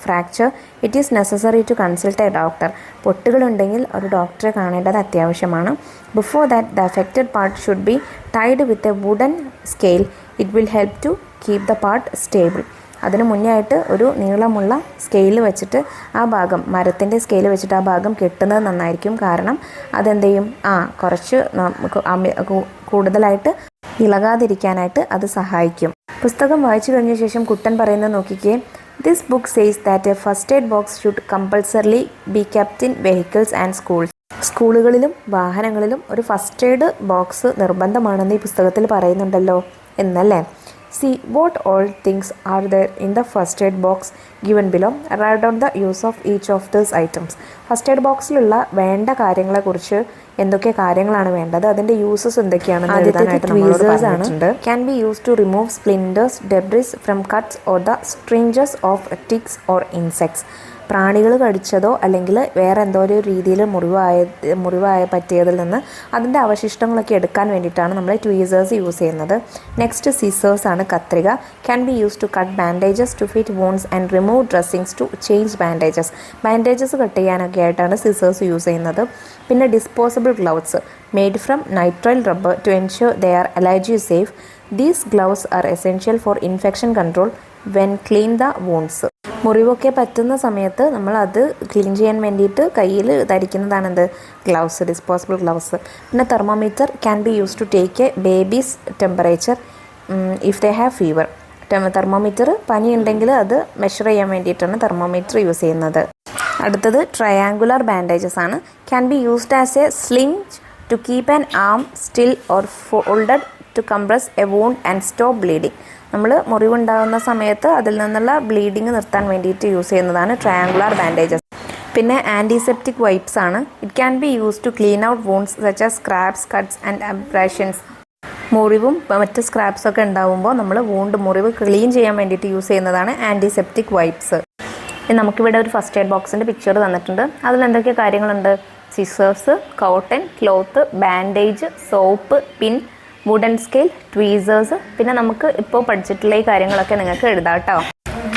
fracture it is necessary to consult a doctor. പൊട്ടുകളുണ്ടെങ്കിൽ ഒരു ഡോക്ടറെ കാണേണ്ടത് അത്യാവശ്യമാണ്. Before that the affected part should be tied with a wooden scale. It will help to keep the part stable. അതിന് മുന്നേ ആയിട്ട് ഒരു നീളമുള്ള സ്കെയിൽ വെച്ചിട്ട് ആ ഭാഗം, മരത്തിൻ്റെ സ്കെയിൽ വെച്ചിട്ട് ആ ഭാഗം കെട്ടുന്നത് നന്നായിരിക്കും. കാരണം അതെന്ത് ചെയ്യും, കുറച്ച് കൂടുതലായിട്ട് ഇളകാതിരിക്കാനായിട്ട് അത് സഹായിക്കും. പുസ്തകം വായിച്ചു കഴിഞ്ഞ ശേഷം കുട്ടൻ പറയുന്നത് നോക്കിക്കേ. This book says that a first aid box should compulsorily be kept in vehicles and schools. സ്കൂളുകളിലും വാഹനങ്ങളിലും ഒരു ഫസ്റ്റ് എയ്ഡ് ബോക്സ് നിർബന്ധമാണെന്ന് ഈ പുസ്തകത്തിൽ പറയുന്നുണ്ടല്ലോ എന്നല്ലേ. See what all things are there in the first aid box given below. Write down the use of each of these items. First aid ബോക്സിലുള്ള വേണ്ട കാര്യങ്ങളെക്കുറിച്ച് എന്തൊക്കെ കാര്യങ്ങളാണ് വേണ്ടത്, അതിൻ്റെ യൂസസ് എന്തൊക്കെയാണെന്ന് എഴുതാനായിട്ട് നമ്മളോട് പറഞ്ഞിട്ടുണ്ട്. Can be used to remove splinters, debris from cuts or the stringes of ticks or insects. പ്രാണികൾ കടിച്ചതോ അല്ലെങ്കിൽ വേറെ എന്തോ ഒരു രീതിയിൽ മുറിവായ പറ്റിയതിൽ നിന്ന് അതിൻ്റെ അവശിഷ്ടങ്ങളൊക്കെ എടുക്കാൻ വേണ്ടിയിട്ടാണ് നമ്മൾ ട്വീസേഴ്സ് യൂസ് ചെയ്യുന്നത്. നെക്സ്റ്റ് സിസേഴ്സ് ആണ്, കത്രിക. Can be use to cut bandages, to fit wounds and remove dressings, to change bandages cut ചെയ്യാനൊക്കെ ആയിട്ടാണ് സിസേഴ്സ് യൂസ് ചെയ്യുന്നത്. പിന്നെ disposable gloves made from nitrile rubber to ensure they are allergy safe. These gloves are essential for infection control when clean the wounds. മുറിവൊക്കെ പറ്റുന്ന സമയത്ത് നമ്മൾ അത് clean ചെയ്യാൻ വേണ്ടിയിട്ട് കയ്യിൽ ധരിക്കുന്നതാണെന്ത്, ഗ്ലൗസ്, ഡിസ്പോസിബിൾ ഗ്ലൗസ്. പിന്നെ thermometer can be use to take a baby's temperature if they have fever. Thermometer പനി ഉണ്ടെങ്കിൽ അത് മെഷർ ചെയ്യാൻ വേണ്ടിയിട്ടാണ് തെർമോമീറ്റർ യൂസ് ചെയ്യുന്നത്. അടുത്തത് ട്രയാങ്കുലർ ബാൻഡേജസ് ആണ്. Can be used as a sling to keep an arm still or folded to compress a wound and stop bleeding. നമ്മൾ മുറിവുണ്ടാകുന്ന സമയത്ത് അതിൽ നിന്നുള്ള ബ്ലീഡിങ് നിർത്താൻ വേണ്ടിയിട്ട് യൂസ് ചെയ്യുന്നതാണ് ട്രയാങ്കുലർ ബാൻഡേജസ്. പിന്നെ ആൻറ്റിസെപ്റ്റിക് വൈപ്സ് ആണ്. It can be use to clean out wounds such as scrapes, cuts and abrasions. മുറിവും മറ്റ് സ്ക്രാബ്സ് ഒക്കെ ഉണ്ടാകുമ്പോൾ നമ്മൾ മുറിവ് ക്ലീൻ ചെയ്യാൻ വേണ്ടിയിട്ട് യൂസ് ചെയ്യുന്നതാണ് ആൻറ്റിസെപ്റ്റിക് വൈപ്സ്. നമുക്കിവിടെ ഒരു ഫസ്റ്റ് എയ്ഡ് ബോക്സിൻ്റെ പിക്ചർ തന്നിട്ടുണ്ട്. അതിൽ എന്തൊക്കെ കാര്യങ്ങളുണ്ട്? Scissors, cotton, cloth, bandage, soap, pin, wooden scale, tweezers. പിന്നെ നമുക്ക് ഇപ്പോൾ പഠിച്ചിട്ടുള്ള ഈ കാര്യങ്ങളൊക്കെ നിങ്ങൾക്ക് എഴുതാം കേട്ടോ.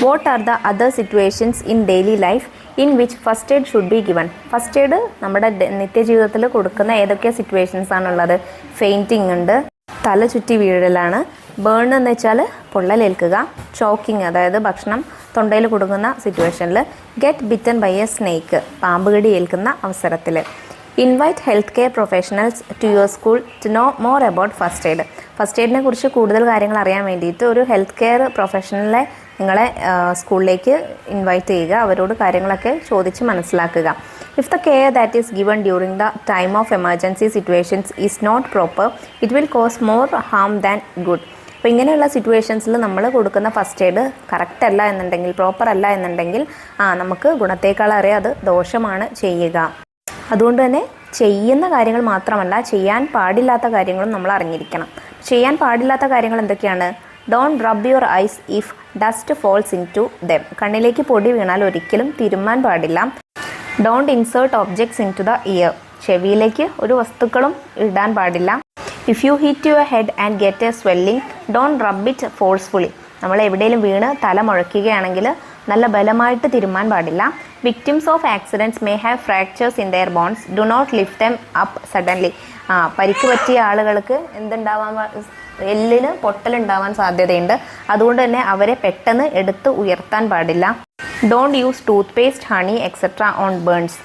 What are the other situations in daily life in which first aid should be given. First aid നമ്മുടെ നിത്യജീവിതത്തിൽ കൊടുക്കുന്ന ഏതൊക്കെ സിറ്റുവേഷൻസ് ആണുള്ളത്? ഫെയിൻറ്റിംഗ് ഉണ്ട്, തല ചുറ്റി വീഴലാണ്. ബേൺ എന്ന് വെച്ചാൽ പൊള്ളലേൽക്കുക. ചോക്കിങ്, അതായത് ഭക്ഷണം തൊണ്ടയിൽ കൊടുക്കുന്ന സിറ്റുവേഷനിൽ. Get bitten by a snake, പാമ്പ് കടി ഏൽക്കുന്ന അവസരത്തിൽ. Invite health care professionals to your school to know more about first aid. First എയ്ഡിനെ കുറിച്ച് കൂടുതൽ കാര്യങ്ങൾ അറിയാൻ വേണ്ടിയിട്ട് ഒരു ഹെൽത്ത് കെയർ പ്രൊഫഷണലെ നിങ്ങളെ സ്കൂളിലേക്ക് ഇൻവൈറ്റ് ചെയ്യുക. അവരോട് കാര്യങ്ങളൊക്കെ ചോദിച്ച് മനസ്സിലാക്കുക. If the care that is given during the time of emergency situations is not proper it will cause more harm than good. അപ്പോൾ ഇങ്ങനെയുള്ള സിറ്റുവേഷൻസിൽ നമ്മൾ കൊടുക്കുന്ന ഫസ്റ്റ് എയ്ഡ് കറക്റ്റ് അല്ല എന്നുണ്ടെങ്കിൽ, പ്രോപ്പർ അല്ല എന്നുണ്ടെങ്കിൽ നമുക്ക് ഗുണത്തേക്കാളേറെ അത് ദോഷമാണ് ചെയ്യുക. അതുകൊണ്ട് തന്നെ ചെയ്യുന്ന കാര്യങ്ങൾ മാത്രമല്ല, ചെയ്യാൻ പാടില്ലാത്ത കാര്യങ്ങളും നമ്മൾ അറിഞ്ഞിരിക്കണം. ചെയ്യാൻ പാടില്ലാത്ത കാര്യങ്ങൾ എന്തൊക്കെയാണ്? Don't rub your eyes if dust falls into them. കണ്ണിലേക്ക് പൊടി വീണാൽ ഒരിക്കലും തിരുമ്മാൻ പാടില്ല. Don't insert objects into the ear. ചെവിയിലേക്ക് ഒരു വസ്തുക്കളും ഇടാൻ പാടില്ല. If you hit your head and get a swelling don't rub it forcefully. നമ്മൾ എവിടെയെങ്കിലും വീണ് തല മുഴക്കുകയാണെങ്കിൽ നല്ല ബലമായിട്ട് തിരുമ്മാൻ പാടില്ല. Victims of accidents may have fractures in their bones do not lift them up suddenly. പരിക്ക് പറ്റിയ ആളുകൾക്ക് എല്ലിന് പൊട്ടലുണ്ടാവാൻ സാധ്യതയുണ്ട്. അതുകൊണ്ട് തന്നെ അവരെ പെട്ടെന്ന് എടുത്ത് ഉയർത്താൻ പാടില്ല. Don't use toothpaste, honey etcetera on burns.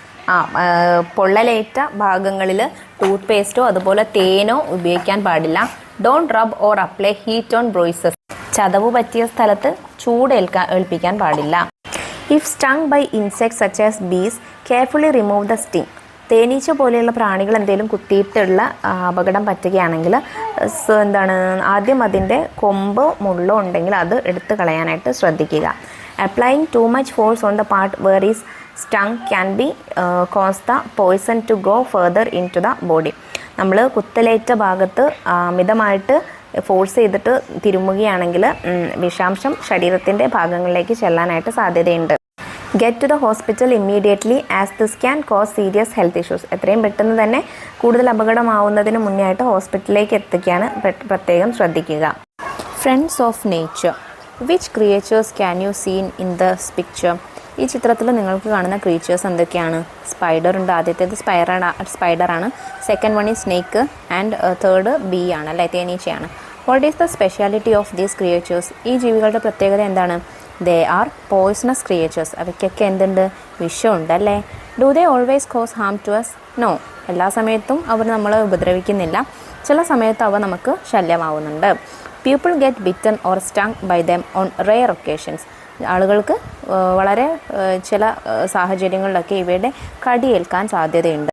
പൊള്ളലേറ്റ ഭാഗങ്ങളിൽ ടൂത്ത് പേസ്റ്റോ അതുപോലെ തേനോ ഉപയോഗിക്കാൻ പാടില്ല. Don't rub or apply heat on bruises. ചതവ് പറ്റിയ സ്ഥലത്ത് ചൂട് ഏൽപ്പിക്കാൻ പാടില്ല. If stung by insects such as bees carefully remove the sting. തേനീച്ച പോലെയുള്ള പ്രാണികൾ എന്തെങ്കിലും കുത്തിയിട്ടുള്ള അപകടം പറ്റുകയാണെങ്കിൽ ആദ്യം അതിൻ്റെ കൊമ്പോ മുള്ളോ ഉണ്ടെങ്കിൽ അത് എടുത്ത് കളയാനായിട്ട് ശ്രദ്ധിക്കുക. Applying too much force on the part where is stung can be cause the poison to go further into the body. നമ്മൾ കുത്തലേറ്റ ഭാഗത്ത് അമിതമായിട്ട് ഫോഴ്സ് ചെയ്തിട്ട് തിരുമുകയാണെങ്കിൽ വിഷാംശം ശരീരത്തിൻ്റെ ഭാഗങ്ങളിലേക്ക് ചെല്ലാനായിട്ട് സാധ്യതയുണ്ട്. Get to the hospital immediately as this can cause serious health issues. എത്രയും പെട്ടെന്ന് തന്നെ കൂടുതൽ അപകടമാവുന്നതിന് മുന്നേ ആയിട്ട് ഹോസ്പിറ്റലിലേക്ക് എത്തിക്കാൻ പ്രത്യേകം ശ്രദ്ധിക്കുക. Friends of nature. Which creatures can you seen in this picture? ഈ ചിത്രത്തിൽ നിങ്ങൾക്ക് കാണുന്ന ക്രീച്ചേഴ്സ് എന്തൊക്കെയാണ്? സ്പൈഡർ ഉണ്ട്. ആദ്യത്തേത് സ്പൈഡറാണ്. Second one is snake and third bee ആണ്, അല്ലെ, തേനീച്ചയാണ്. What is the speciality of these creatures? ഈ ജീവികളുടെ പ്രത്യേകത എന്താണ്? They are poisonous creatures. അവയ്ക്കൊക്കെ എന്തുണ്ട്? വിഷമുണ്ട് അല്ലേ? Do they always cause harm to us? No. എല്ലാ സമയത്തും അവർ നമ്മളെ ഉപദ്രവിക്കുന്നില്ല. ചില സമയത്ത് അവ നമുക്ക് ശല്യമാവുന്നുണ്ട്. People get bitten or stung by them on rare occasions. ആളുകൾക്ക് വളരെ ചില സാഹചര്യങ്ങളിലൊക്കെ ഇവയുടെ കടിയേൽക്കാൻ സാധ്യതയുണ്ട്.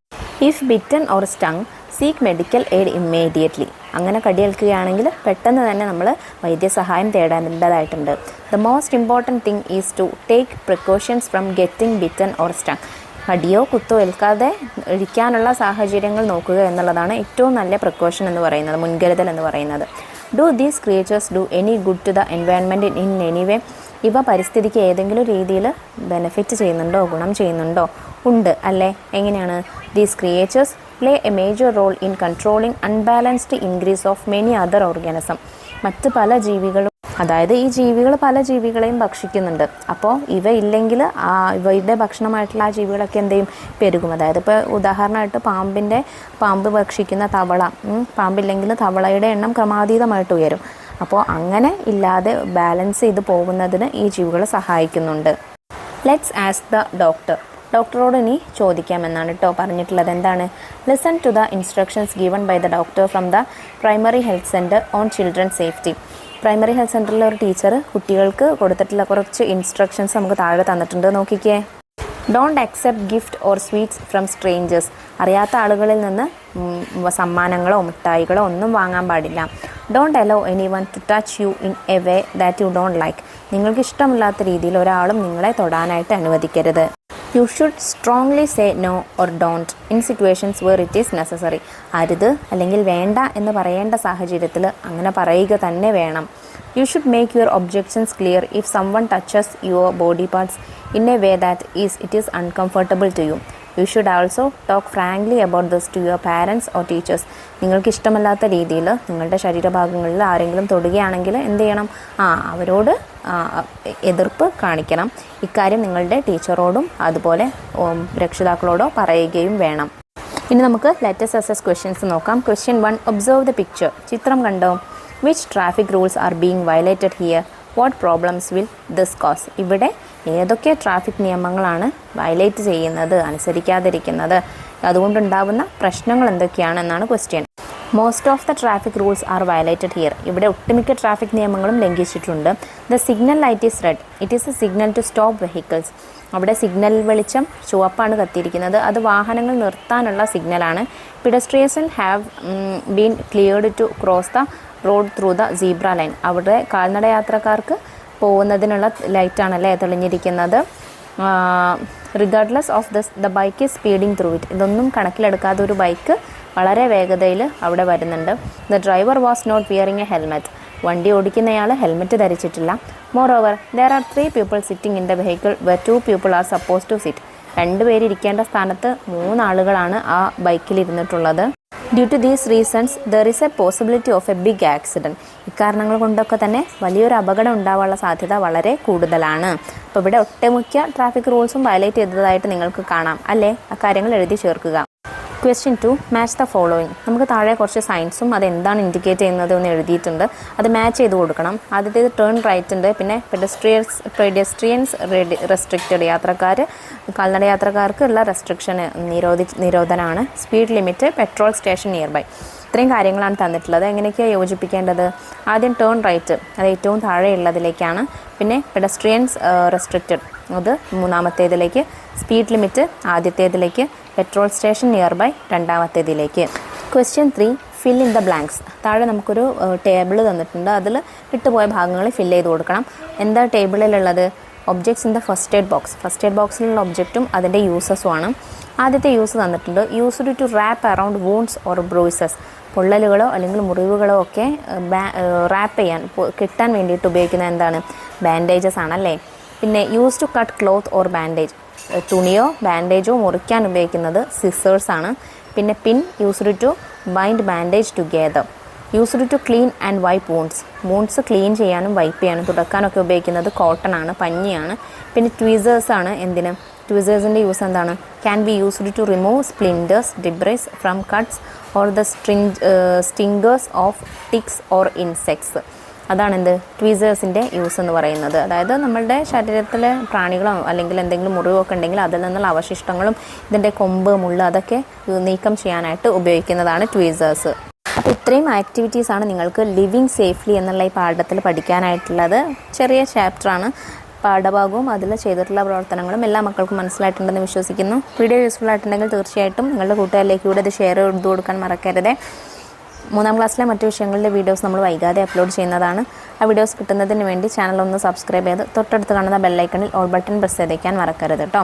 If bitten or stung seek medical aid immediately. അങ്ങനെ കടിയേൽക്കുകയാണെങ്കിൽ പെട്ടെന്ന് തന്നെ നമ്മൾ വൈദ്യസഹായം തേടേണ്ടതായിട്ടുണ്ട്. The most important thing is to take precautions from getting bitten or stung. കടിയോ കുത്തോ ഏൽക്കാതെ ഇരിക്കാനുള്ള സാഹചര്യങ്ങൾ നോക്കുക എന്നുള്ളതാണ് ഏറ്റവും നല്ല പ്രിക്കോഷൻ എന്ന് പറയുന്നത്, മുൻകരുതൽ എന്ന് പറയുന്നത്. Do these creatures do any good to the environment in any way? ഇവ പരിസ്ഥിതിക്ക് ഏതെങ്കിലും രീതിയിൽ ബെനിഫിറ്റ് ചെയ്യുന്നുണ്ടോ, ഗുണം ചെയ്യുന്നുണ്ടോ? ഉണ്ട് അല്ലേ? എങ്ങനെയാണ്? These creatures play a major role in controlling unbalanced increase of many other organism. മറ്റ് പല ജീവികളും, അതായത് ഈ ജീവികൾ പല ജീവികളെയും ഭക്ഷിക്കുന്നുണ്ട്. അപ്പോൾ ഇവ ഇല്ലെങ്കിൽ ഇവയുടെ ഭക്ഷണമായിട്ടുള്ള ആ ജീവികളൊക്കെ എന്ത് ചെയ്യും? പെരുകും. അതായത് ഇപ്പോൾ ഉദാഹരണമായിട്ട് പാമ്പ് ഭക്ഷിക്കുന്ന തവള, പാമ്പില്ലെങ്കിൽ തവളയുടെ എണ്ണം ക്രമാതീതമായിട്ട് ഉയരും. അപ്പോൾ അങ്ങനെ ഇല്ലാതെ ബാലൻസ് ചെയ്ത് പോകുന്നതിന് ഈ ജീവികൾ സഹായിക്കുന്നുണ്ട്. Let's ask the doctor. ഡോക്ടറോട് ഇനി ചോദിക്കാമെന്നാണ് കേട്ടോ പറഞ്ഞിട്ടുള്ളത്. എന്താണ്? Listen to the instructions given by the doctor from the primary health centre on children safety. Primary health സെൻറ്ററിലെ ഒരു ടീച്ചർ കുട്ടികൾക്ക് കൊടുത്തിട്ടുള്ള കുറച്ച് ഇൻസ്ട്രക്ഷൻസ് നമുക്ക് താഴെ തന്നിട്ടുണ്ട്. നോക്കിക്കേ. Don't accept gift or sweets from strangers. അറിയാത്ത ആളുകളിൽ നിന്ന് സമ്മാനങ്ങളോ മിഠായികളോ ഒന്നും വാങ്ങാൻ പാടില്ല. Don't allow any one to touch you in a way that you don't like. നിങ്ങൾക്ക് ഇഷ്ടമില്ലാത്ത രീതിയിൽ ഒരാളും നിങ്ങളെ തൊടാനായിട്ട് അനുവദിക്കരുത്. You should strongly say no or don't in situations where it is necessary. അരുത് അല്ലെങ്കിൽ വേണ്ട എന്ന് പറയേണ്ട സാഹചര്യത്തിൽ അങ്ങനെ പറയുക തന്നെ വേണം. You should make your objections clear if someone touches your body parts in a way that it is uncomfortable to you. You should also talk frankly about this to your parents or teachers. നിങ്ങൾക്ക് ഇഷ്ടമല്ലാത്ത രീതിയിൽ നിങ്ങളുടെ ശരീരഭാഗങ്ങളിൽ ആരെങ്കിലും തൊടുകയാണെങ്കിൽ എന്ത് ചെയ്യണം? അവരോട് എതിർപ്പ് കാണിക്കണം. ഇക്കാര്യം നിങ്ങളുടെ ടീച്ചറോടും അതുപോലെ രക്ഷിതാക്കളോടോ പറയുകയും വേണം. ഇനി നമുക്ക് ലെറ്റസ് അസസ് ക്വസ്റ്റ്യൻസ് നോക്കാം. ക്വസ്റ്റ്യൻ 1. Observe the picture. ചിത്രം കണ്ടോ? Which traffic rules are being violated here? What problems will this cos? ഇവിടെ ഏതൊക്കെ ട്രാഫിക് നിയമങ്ങളാണ് വയലേറ്റ് ചെയ്യുന്നത്, അനുസരിക്കാതിരിക്കുന്നത്? അതുകൊണ്ടുണ്ടാവുന്ന പ്രശ്നങ്ങൾ എന്തൊക്കെയാണ് എന്നാണ് question. Most of the traffic rules are violated here. ഇവിടെ ഒട്ടുമിക്ക ട്രാഫിക് നിയമങ്ങളും ലംഘിച്ചിട്ടുണ്ട്. The signal light is red. It is a signal to stop vehicles. അവിടെ സിഗ്നൽ വെളിച്ചം ചുവപ്പാണ് കത്തിയിരിക്കുന്നത്. അത് വാഹനങ്ങൾ നിർത്താനുള്ള സിഗ്നലാണ്. Pedestrians have been cleared to cross the road through the zebra line. അവിടെ കാൽനടയാത്രക്കാർക്ക് പോകുന്നതിനുള്ള ലൈറ്റാണല്ലേ തെളിഞ്ഞിരിക്കുന്നത്. Regardless of the bike is speeding through it. ഇതൊന്നും കണക്കിലെടുക്കാതെ ഒരു ബൈക്ക് വളരെ വേഗതയിൽ അവിടെ വരുന്നുണ്ട്. The driver was not wearing a helmet. വണ്ടി ഓടിക്കുന്നയാൾ ഹെൽമെറ്റ് ധരിച്ചിട്ടില്ല. Moreover there are 3 people sitting in the vehicle where 2 people are suppose to sit. 2 പേര് ഇരിക്കേണ്ട സ്ഥാനത്ത് 3 ആളുകളാണ് ആ ബൈക്കിൽ ഇരുന്നിട്ടുള്ളത്. Due to these reasons there is a possibility of a big accident. ഇക്കാരണങ്ങൾ കൊണ്ടൊക്കെ തന്നെ വലിയൊരു അപകടം ഉണ്ടാവാനുള്ള സാധ്യത വളരെ കൂടുതലാണ്. അപ്പോൾ ഇവിടെ ഒട്ടുമിക്ക ട്രാഫിക് റൂൾസും വയലേറ്റ് ചെയ്തതായിട്ട് നിങ്ങൾക്ക് കാണാം അല്ലേ? ആ കാര്യങ്ങൾ എഴുതി ചേർക്കുക. ക്വസ്റ്റ്യൻ 2. Match the following. നമുക്ക് താഴെ കുറച്ച് സൈൻസും അതെന്താണ് ഇൻഡിക്കേറ്റ് ചെയ്യുന്നത് എന്ന് എഴുതിയിട്ടുണ്ട്. അത് മാച്ച് ചെയ്ത് കൊടുക്കണം. ആദ്യത്തേത് ടേൺ റൈറ്റ് ഉണ്ട്. പിന്നെ പെഡസ്ട്രിയൻസ് റെസ്ട്രിക്റ്റഡ്. കാൽനട യാത്രക്കാർക്ക് ഉള്ള റെസ്ട്രിക്ഷൻ നിരോധനമാണ്. Speed limit, petrol station nearby. ഇത്രയും കാര്യങ്ങളാണ് തന്നിട്ടുള്ളത്. എങ്ങനെയൊക്കെയാണ് യോജിപ്പിക്കേണ്ടത്? ആദ്യം ടേൺ റൈറ്റ്, അത് ഏറ്റവും താഴെയുള്ളതിലേക്കാണ്. പിന്നെ പെഡസ്ട്രിയൻസ് റെസ്ട്രിക്റ്റഡ്, അത് മൂന്നാമത്തേതിലേക്ക്. സ്പീഡ് ലിമിറ്റ് ആദ്യത്തേതിലേക്ക്. പെട്രോൾ സ്റ്റേഷൻ നിയർ ബൈ രണ്ടാമത്തേതിലേക്ക്. Question 3. Fill in the blanks. താഴെ നമുക്കൊരു ടേബിൾ തന്നിട്ടുണ്ട്. അതിൽ വിട്ടുപോയ ഭാഗങ്ങൾ ഫിൽ ചെയ്ത് കൊടുക്കണം. എന്താ ടേബിളിലുള്ളത്? Objects in the first aid box. First aid ബോക്സിലുള്ള ഒബ്ജക്റ്റും അതിൻ്റെ യൂസസുമാണ്. ആദ്യത്തെ യൂസ് തന്നിട്ടുണ്ട്. Used to wrap around wounds or bruises. പൊള്ളലുകളോ അല്ലെങ്കിൽ മുറിവുകളോ ഒക്കെ റാപ്പ് ചെയ്യാൻ, കിട്ടാൻ വേണ്ടിയിട്ട് ഉപയോഗിക്കുന്ന എന്താണ്? ബാൻഡേജസ് ആണല്ലേ. പിന്നെ use to cut cloth or bandage. തുണിയോ ബാൻഡേജോ മുറിക്കാൻ ഉപയോഗിക്കുന്നത് സിസേഴ്സ് ആണ്. പിന്നെ pin, used to bind bandage together. Used to clean and wipe wounds clean ചെയ്യാനും വൈപ്പ് ചെയ്യാനും തുടക്കാനൊക്കെ ഉപയോഗിക്കുന്നത് കോട്ടൺ ആണ്, പഞ്ഞിയാണ്. പിന്നെ ട്വീസേഴ്സ് ആണ്. എന്തിന്? ട്വീസേഴ്സിൻ്റെ യൂസ് എന്താണ്? Can be used to remove splinters, debris from cuts or the stingers of ticks or insects. അതാണ് എന്ത് ട്വീസേഴ്സിൻ്റെ യൂസ് എന്ന് പറയുന്നത്. അതായത് നമ്മളുടെ ശരീരത്തിലെ പ്രാണികളോ അല്ലെങ്കിൽ എന്തെങ്കിലും മുറിവൊക്കെ ഉണ്ടെങ്കിൽ അതിൽ നിന്നുള്ള അവശിഷ്ടങ്ങളും ഇതിൻ്റെ കൊമ്പ്, മുള്ള് അതൊക്കെ നീക്കം ചെയ്യാനായിട്ട് ഉപയോഗിക്കുന്നതാണ് ട്വീസേഴ്സ്. അപ്പോൾ ഇത്രയും ആക്ടിവിറ്റീസാണ് നിങ്ങൾക്ക് ലിവിങ് സേഫ്ലി എന്നുള്ള ഈ പാഠത്തിൽ പഠിക്കാനായിട്ടുള്ളത്. ചെറിയ ചാപ്റ്ററാണ്. പാഠഭാഗവും അതിൽ ചെയ്തിട്ടുള്ള പ്രവർത്തനങ്ങളും എല്ലാ മക്കൾക്കും മനസ്സിലായിട്ടുണ്ടെന്ന് വിശ്വസിക്കുന്നു. വീഡിയോ യൂസ്ഫുൾ ആയിട്ടുണ്ടെങ്കിൽ തീർച്ചയായിട്ടും നിങ്ങളുടെ കൂട്ടുകാരിലേക്ക് കൂടെ ഇത് ഷെയർ ചെയ്ത് കൊടുക്കാൻ മറക്കരുത്. 3ാം ക്ലാസ്സിലെ മറ്റു വിഷയങ്ങളുടെ വീഡിയോസ് നമ്മൾ വൈകാതെ അപ്ലോഡ് ചെയ്യുന്നതാണ്. ആ വീഡിയോസ് കിട്ടുന്നതിന് വേണ്ടി ചാനൽ ഒന്ന് സബ്സ്ക്രൈബ് ചെയ്ത് തൊട്ടടുത്ത് കാണുന്ന ബെല്ലൈക്കണിൽ ഓൾ ബട്ടൺ പ്രസ് ചെയ്തേക്കാൻ മറക്കരുത് കേട്ടോ.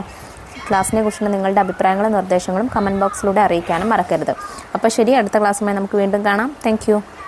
ക്ലാസ്സിനെ കുറിച്ചുള്ള നിങ്ങളുടെ അഭിപ്രായങ്ങളും നിർദ്ദേശങ്ങളും കമൻറ്റ് ബോക്സിലൂടെ അറിയിക്കാനും മറക്കരുത്. അപ്പോൾ ശരി, അടുത്ത ക്ലാസ്സുമായി നമുക്ക് വീണ്ടും കാണാം. താങ്ക്